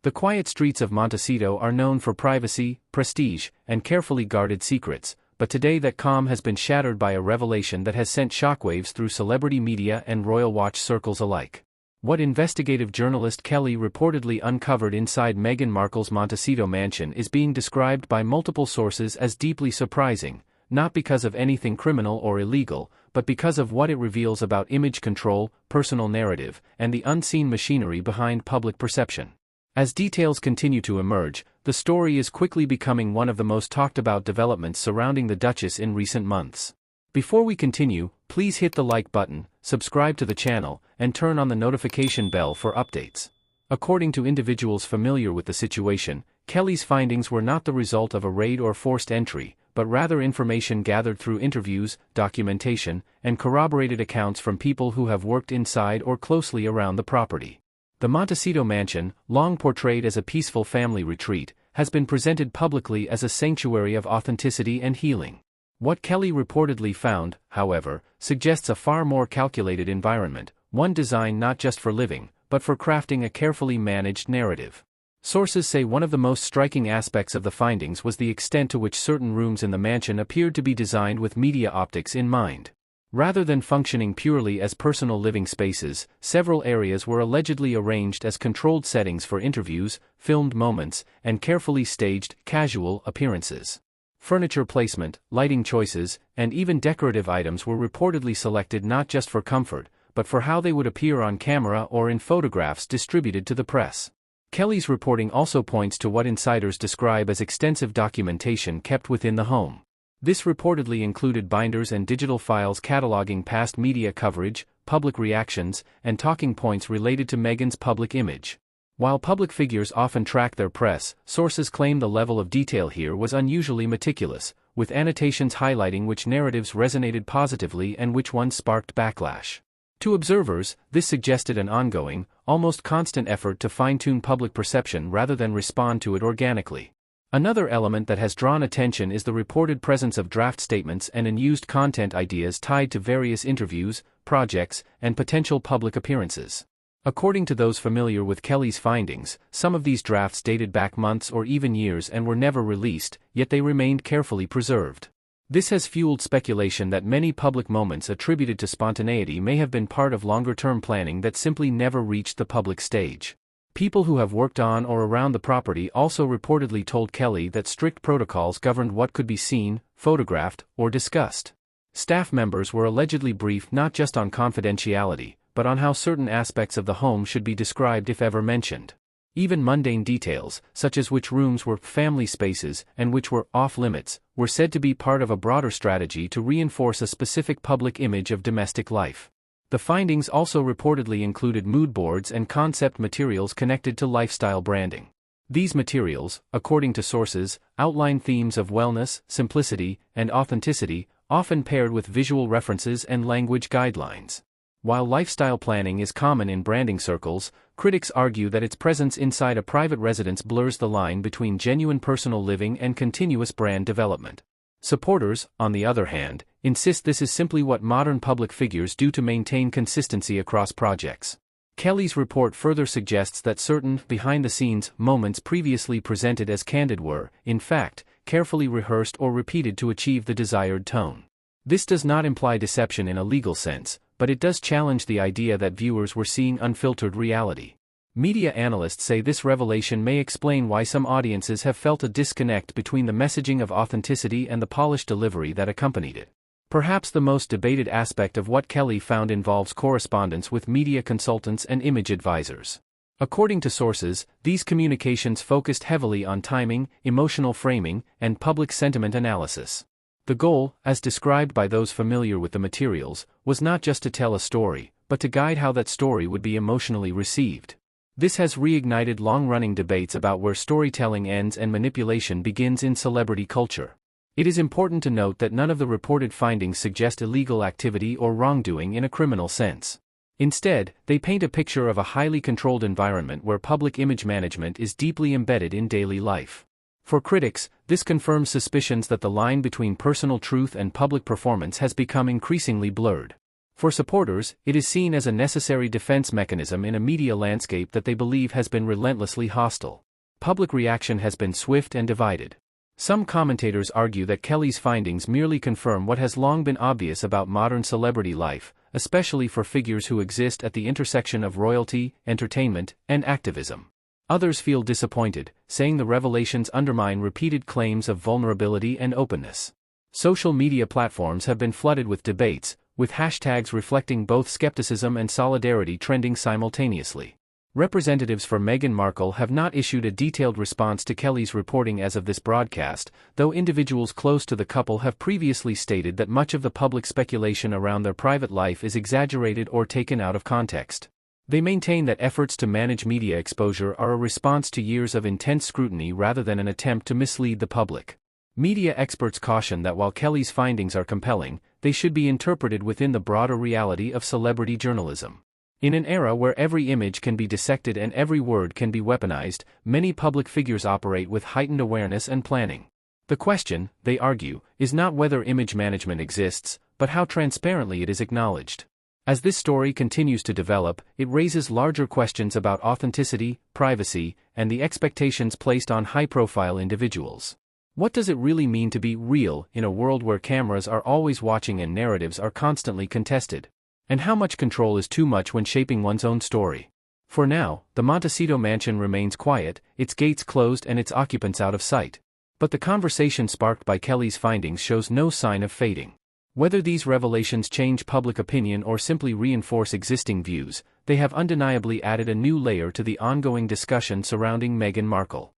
The quiet streets of Montecito are known for privacy, prestige, and carefully guarded secrets, but today that calm has been shattered by a revelation that has sent shockwaves through celebrity media and royal watch circles alike. What investigative journalist Kelly reportedly uncovered inside Meghan Markle's Montecito mansion is being described by multiple sources as deeply surprising, not because of anything criminal or illegal, but because of what it reveals about image control, personal narrative, and the unseen machinery behind public perception. As details continue to emerge, the story is quickly becoming one of the most talked about developments surrounding the Duchess in recent months. Before we continue, please hit the like button, subscribe to the channel, and turn on the notification bell for updates. According to individuals familiar with the situation, Kelly's findings were not the result of a raid or forced entry, but rather information gathered through interviews, documentation, and corroborated accounts from people who have worked inside or closely around the property. The Montecito mansion, long portrayed as a peaceful family retreat, has been presented publicly as a sanctuary of authenticity and healing. What Kelly reportedly found, however, suggests a far more calculated environment, one designed not just for living, but for crafting a carefully managed narrative. Sources say one of the most striking aspects of the findings was the extent to which certain rooms in the mansion appeared to be designed with media optics in mind. Rather than functioning purely as personal living spaces, several areas were allegedly arranged as controlled settings for interviews, filmed moments, and carefully staged, casual appearances. Furniture placement, lighting choices, and even decorative items were reportedly selected not just for comfort, but for how they would appear on camera or in photographs distributed to the press. Kelly's reporting also points to what insiders describe as extensive documentation kept within the home. This reportedly included binders and digital files cataloging past media coverage, public reactions, and talking points related to Meghan's public image. While public figures often track their press, sources claim the level of detail here was unusually meticulous, with annotations highlighting which narratives resonated positively and which ones sparked backlash. To observers, this suggested an ongoing, almost constant effort to fine-tune public perception rather than respond to it organically. Another element that has drawn attention is the reported presence of draft statements and unused content ideas tied to various interviews, projects, and potential public appearances. According to those familiar with Kelly's findings, some of these drafts dated back months or even years and were never released, yet they remained carefully preserved. This has fueled speculation that many public moments attributed to spontaneity may have been part of longer-term planning that simply never reached the public stage. People who have worked on or around the property also reportedly told Kelly that strict protocols governed what could be seen, photographed, or discussed. Staff members were allegedly briefed not just on confidentiality, but on how certain aspects of the home should be described if ever mentioned. Even mundane details, such as which rooms were family spaces and which were off-limits, were said to be part of a broader strategy to reinforce a specific public image of domestic life. The findings also reportedly included mood boards and concept materials connected to lifestyle branding. These materials, according to sources, outline themes of wellness, simplicity, and authenticity, often paired with visual references and language guidelines. While lifestyle planning is common in branding circles, critics argue that its presence inside a private residence blurs the line between genuine personal living and continuous brand development. Supporters, on the other hand, insist this is simply what modern public figures do to maintain consistency across projects. Kelly's report further suggests that certain behind-the-scenes moments previously presented as candid were, in fact, carefully rehearsed or repeated to achieve the desired tone. This does not imply deception in a legal sense, but it does challenge the idea that viewers were seeing unfiltered reality. Media analysts say this revelation may explain why some audiences have felt a disconnect between the messaging of authenticity and the polished delivery that accompanied it. Perhaps the most debated aspect of what Kelly found involves correspondence with media consultants and image advisors. According to sources, these communications focused heavily on timing, emotional framing, and public sentiment analysis. The goal, as described by those familiar with the materials, was not just to tell a story, but to guide how that story would be emotionally received. This has reignited long-running debates about where storytelling ends and manipulation begins in celebrity culture. It is important to note that none of the reported findings suggest illegal activity or wrongdoing in a criminal sense. Instead, they paint a picture of a highly controlled environment where public image management is deeply embedded in daily life. For critics, this confirms suspicions that the line between personal truth and public performance has become increasingly blurred. For supporters, it is seen as a necessary defense mechanism in a media landscape that they believe has been relentlessly hostile. Public reaction has been swift and divided. Some commentators argue that Kelly's findings merely confirm what has long been obvious about modern celebrity life, especially for figures who exist at the intersection of royalty, entertainment, and activism. Others feel disappointed, saying the revelations undermine repeated claims of vulnerability and openness. Social media platforms have been flooded with debates, with hashtags reflecting both skepticism and solidarity trending simultaneously. Representatives for Meghan Markle have not issued a detailed response to Kelly's reporting as of this broadcast, though individuals close to the couple have previously stated that much of the public speculation around their private life is exaggerated or taken out of context. They maintain that efforts to manage media exposure are a response to years of intense scrutiny rather than an attempt to mislead the public. Media experts caution that while Kelly's findings are compelling, they should be interpreted within the broader reality of celebrity journalism. In an era where every image can be dissected and every word can be weaponized, many public figures operate with heightened awareness and planning. The question, they argue, is not whether image management exists, but how transparently it is acknowledged. As this story continues to develop, it raises larger questions about authenticity, privacy, and the expectations placed on high-profile individuals. What does it really mean to be real in a world where cameras are always watching and narratives are constantly contested? And how much control is too much when shaping one's own story? For now, the Montecito mansion remains quiet, its gates closed and its occupants out of sight. But the conversation sparked by Kelly's findings shows no sign of fading. Whether these revelations change public opinion or simply reinforce existing views, they have undeniably added a new layer to the ongoing discussion surrounding Meghan Markle.